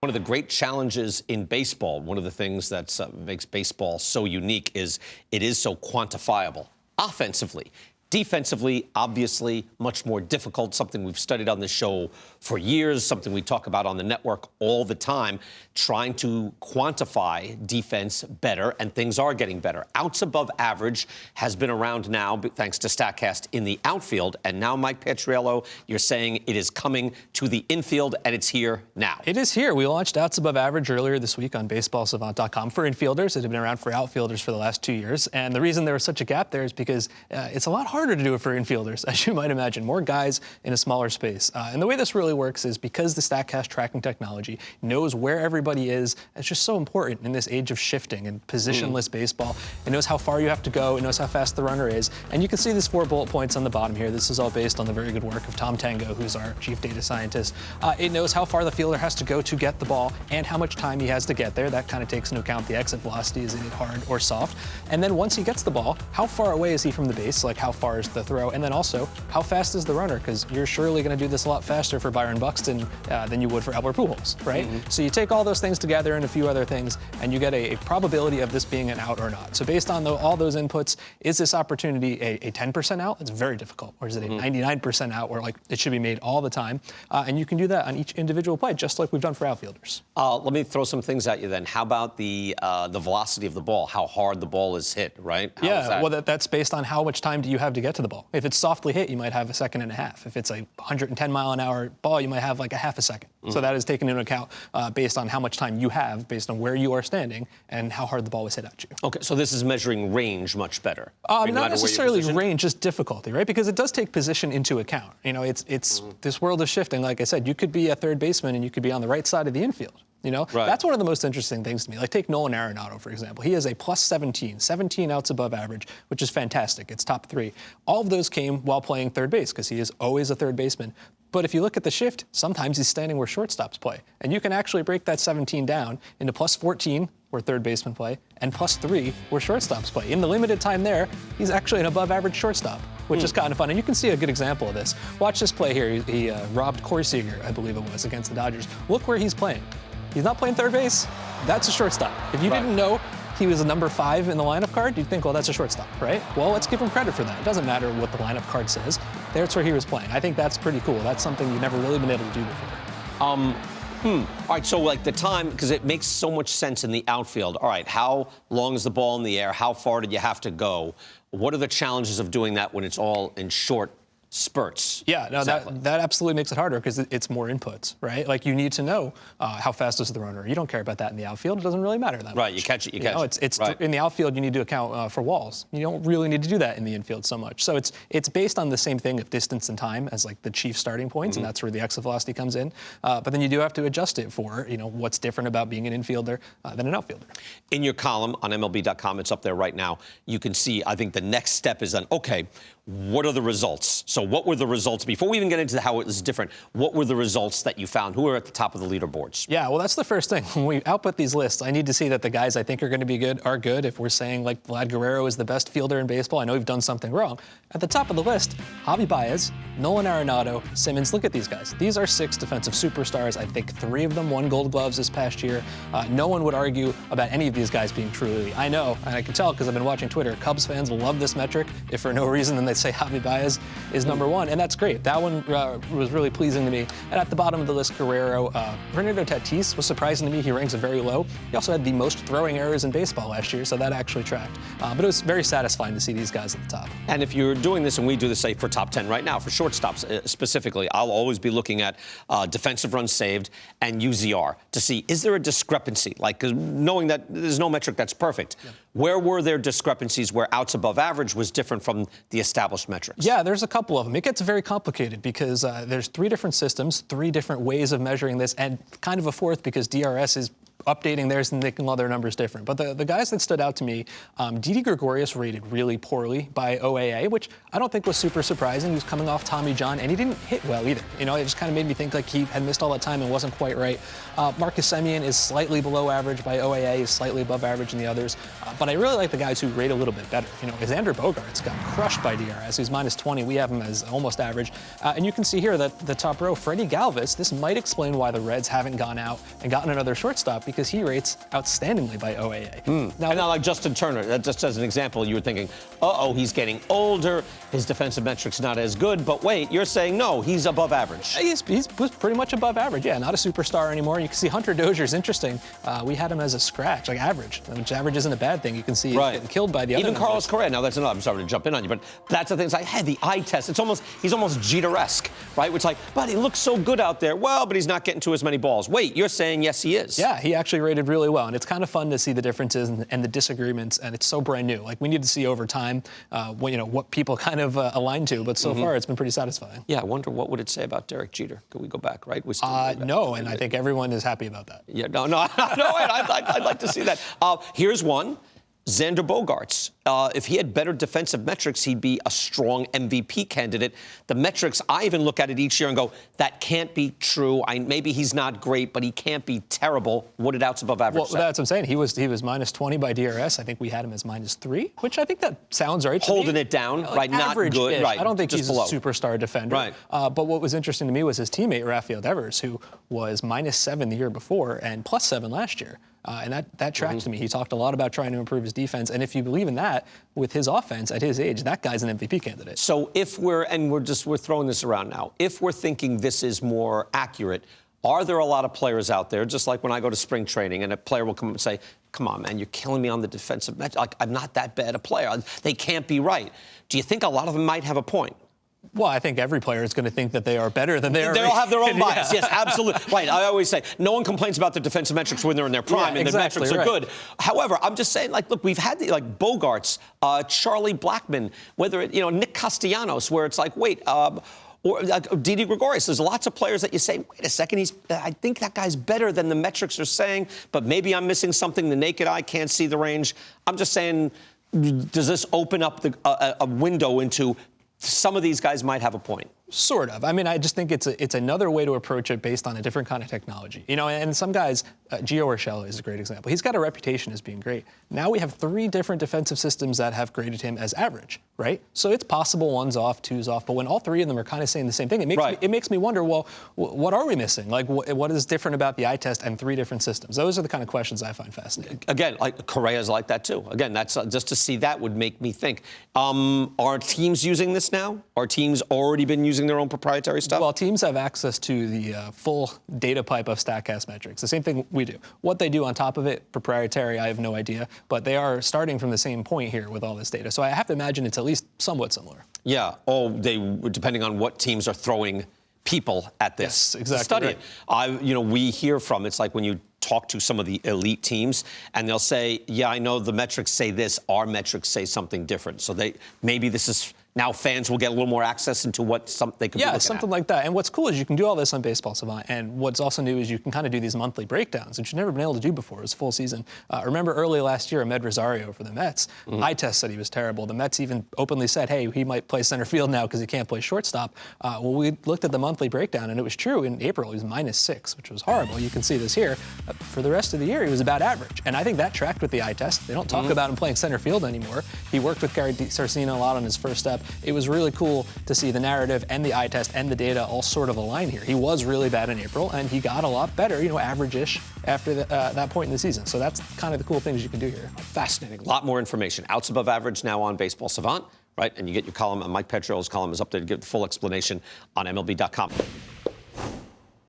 One of the great challenges in baseball, one of the things that makes baseball so unique is it is so quantifiable. Offensively, defensively, obviously much more difficult, something we've studied on this show for years, something we talk about on the network all the time, trying to quantify defense better, and things are getting better. Outs above average has been around now, thanks to StatCast, in the outfield, and now, Mike Petriello, you're saying it is coming to the infield, and it's here now. It is here. We launched outs above average earlier this week on baseballsavant.com for infielders. It had been around for outfielders for the last 2 years, and the reason there was such a gap there is because it's a lot harder to do it for infielders, as you might imagine. More guys in a smaller space. And the way this really works is because the StatCast tracking technology knows where everybody is. It's just so important in this age of shifting and positionless baseball. It knows how far you have to go. It knows how fast the runner is. And you can see these 4 bullet points on the bottom here. This is all based on the very good work of Tom Tango, who's our chief data scientist. It knows how far the fielder has to go to get the ball and how much time he has to get there. That kind of takes into account the exit velocity. Is it hard or soft? And then once he gets the ball, how far away is he from the base? Like how far is the throw? And then also, how fast is the runner? Because you're surely going to do this a lot faster for Byron Buxton than you would for Albert Pujols, right? So you take all those things together and a few other things, and you get a probability of this being an out or not. So based on all those inputs, is this opportunity a 10% out? It's very difficult. Or is it a 99% out where like it should be made all the time? And you can do that on each individual play, just like we've done for outfielders. Let me throw some things at you then. How about the velocity of the ball, how hard the ball is hit, right? Well, that's based on how much time do you have to get to the ball. If it's softly hit, you might have a second and a half. If it's a 110-mile-an-hour ball, you might have like a half a second. So that is taken into account based on how much time you have, based on where you are standing and how hard the ball was hit at you. Okay, so this is measuring range much better. Not necessarily range, just difficulty, right? Because it does take position into account. You know, it's this world of shifting. Like I said, you could be a third baseman and you could be on the right side of the infield. You know, that's one of the most interesting things to me. Like take Nolan Arenado, for example. He has a plus 17 outs above average, which is fantastic. It's top 3. All of those came while playing third base because he is always a third baseman. But if you look at the shift, sometimes he's standing where shortstops play. And you can actually break that 17 down into plus 14, where third basemen play, and plus 3, where shortstops play. In the limited time there, he's actually an above average shortstop, which is kind of fun. And you can see a good example of this. Watch this play here. He robbed Corey Seager, I believe it was, against the Dodgers. Look where he's playing. He's not playing third base. That's a shortstop. If you didn't know he was a number 5 in the lineup card, you'd think, well, that's a shortstop, right? Well, let's give him credit for that. It doesn't matter what the lineup card says. That's where he was playing. I think that's pretty cool. That's something you've never really been able to do before. All right, so like the time, because it makes so much sense in the outfield. All right, how long is the ball in the air? How far did you have to go? What are the challenges of doing that when it's all in short spurts? Yeah, no, that absolutely makes it harder because it's more inputs, right? Like you need to know how fast is the runner. You don't care about that in the outfield. It doesn't really matter that much. Right, you catch it, you catch it. It's in the outfield, you need to account for walls. You don't really need to do that in the infield so much. So it's based on the same thing of distance and time as like the chief starting points, and that's where the exit velocity comes in. But then you do have to adjust it for, what's different about being an infielder than an outfielder. In your column on MLB.com, it's up there right now. You can see, I think the next step is then, okay, what are the results? So what were the results? Before we even get into how it was different, what were the results that you found? Who are at the top of the leaderboards? Yeah, well, that's the first thing. When we output these lists, I need to see that the guys I think are going to be good are good. If we're saying, like, Vlad Guerrero is the best fielder in baseball, I know we've done something wrong. At the top of the list, Javi Baez, Nolan Arenado, Simmons. Look at these guys. These are 6 defensive superstars. I think 3 of them won Gold Gloves this past year. No one would argue about any of these guys being truly. I know, and I can tell because I've been watching Twitter, Cubs fans love this metric. If for no reason, then they say Javi Baez is number 1, and that's great. That one was really pleasing to me. And at the bottom of the list, Guerrero, Fernando Tatis was surprising to me. He ranks very low. He also had the most throwing errors in baseball last year, so that actually tracked. But it was very satisfying to see these guys at the top. And if you're doing this, and we do this, say, for top 10 right now, for shortstops specifically, I'll always be looking at defensive runs saved and UZR to see, is there a discrepancy? Like, 'cause knowing that there's no metric that's perfect. Yeah. Where were there discrepancies where outs above average was different from the established metrics? Yeah, there's a couple of them. It gets very complicated because there's 3 different systems, 3 different ways of measuring this, and kind of a 4th because DRS is updating theirs and making all their numbers different. But the guys that stood out to me, Didi Gregorius rated really poorly by OAA, which I don't think was super surprising. He was coming off Tommy John, and he didn't hit well either. You know, it just kind of made me think like he had missed all that time and wasn't quite right. Marcus Semien is slightly below average by OAA, is slightly above average in the others. But I really like the guys who rate a little bit better. You know, Xander Bogaerts got crushed by DRS. He's -20. We have him as almost average. And you can see here that the top row, Freddie Galvis, this might explain why the Reds haven't gone out and gotten another shortstop, because he rates outstandingly by OAA. Now, like Justin Turner, that just as an example, you were thinking, he's getting older, his defensive metrics not as good, but wait, you're saying no, he's above average. He's pretty much above average, yeah, not a superstar anymore. You can see Hunter Dozier's interesting. We had him as a scratch, like average, which average isn't a bad thing. You can see he's getting killed by the other Even numbers. Carlos Correa, now that's another, I'm sorry to jump in on you, but that's the thing, it's like, hey, the eye test, he's almost Jeter-esque, right? It's like, but he looks so good out there, well, but he's not getting to as many balls. Wait, you're saying yes, he is. Yeah, he actually rated really well, and it's kind of fun to see the differences and the disagreements, and it's so brand new. Like, we need to see over time, what people kind of align to, but so far it's been pretty satisfying. Yeah, I wonder what would it say about Derek Jeter? Could we go back, right? We still no, and I think everyone is happy about that. Yeah, no, I'd like to see that. Here's one. Xander Bogaerts. If he had better defensive metrics, he'd be a strong MVP candidate. The metrics, I even look at it each year and go, that can't be true. Maybe he's not great, but he can't be terrible. What did outs above average say? Well, that's what I'm saying. He was -20 by DRS. I think we had him as -3, which I think that sounds right. Holding it down, like right? Not good, right? I don't think he's below. a superstar defender. Right. But what was interesting to me was his teammate Rafael Devers, who was -7 the year before and +7 last year. And that tracked to me. He talked a lot about trying to improve his defense. And if you believe in that, with his offense at his age, that guy's an MVP candidate. So if we're throwing this around now, if we're thinking this is more accurate, are there a lot of players out there, just like when I go to spring training and a player will come and say, come on, man, you're killing me on the defensive match. Like, I'm not that bad a player. They can't be right. Do you think a lot of them might have a point? Well, I think every player is going to think that they are better than they are. They all have their own bias. Yes, absolutely. Right. I always say no one complains about their defensive metrics when they're in their prime and their metrics are good. However, I'm just saying, like, look, we've had Bogaerts, Charlie Blackmon, Nick Castellanos, where it's like, wait, or like Didi Gregorius. There's lots of players that you say, wait a second, I think that guy's better than the metrics are saying, but maybe I'm missing something. The naked eye can't see the range. I'm just saying, does this open up a window into some of these guys might have a point? Sort of. I mean, I just think it's another way to approach it based on a different kind of technology. And some guys, Gio Urshela is a great example. He's got a reputation as being great. Now we have 3 different defensive systems that have graded him as average, right? So it's possible 1's off, 2's off, but when all 3 of them are kind of saying the same thing, it makes me wonder, well, what are we missing? Like, what is different about the eye test and 3 different systems? Those are the kind of questions I find fascinating. Again, like Correa's like that too. Again, that's just to see that would make me think. Are teams using this now? Are teams already been using their own proprietary stuff? Well, teams have access to the full data pipe of StatCast metrics, the same thing we do. What they do on top of it, proprietary, I have no idea, but they are starting from the same point here with all this data. So I have to imagine it's at least somewhat similar. Yeah, depending on what teams are throwing people at this. Yes, exactly. To study it. We hear from, it's like when you talk to some of the elite teams and they'll say, yeah, I know the metrics say this, our metrics say something different. So maybe this is, now fans will get a little more access into what they could be looking at. Yeah, something like that. And what's cool is you can do all this on Baseball Savant. And what's also new is you can kind of do these monthly breakdowns, which you've never been able to do before. It was full season. Remember early last year, Ahmed Rosario for the Mets, eye test said he was terrible. The Mets even openly said, hey, he might play center field now because he can't play shortstop. Well, we looked at the monthly breakdown, and it was true. In April, he was -6, which was horrible. You can see this here. For the rest of the year, he was about average. And I think that tracked with the eye test. They don't talk about him playing center field anymore. He worked with Gary Sarcina a lot on his first step. It was really cool to see the narrative and the eye test and the data all sort of align here. He was really bad in April, and he got a lot better, average-ish after that point in the season. So that's kind of the cool things you can do here. Fascinating. A lot more information. Outs above average now on Baseball Savant, right? And you get your column, Mike Petriello's column is updated to give the full explanation on MLB.com.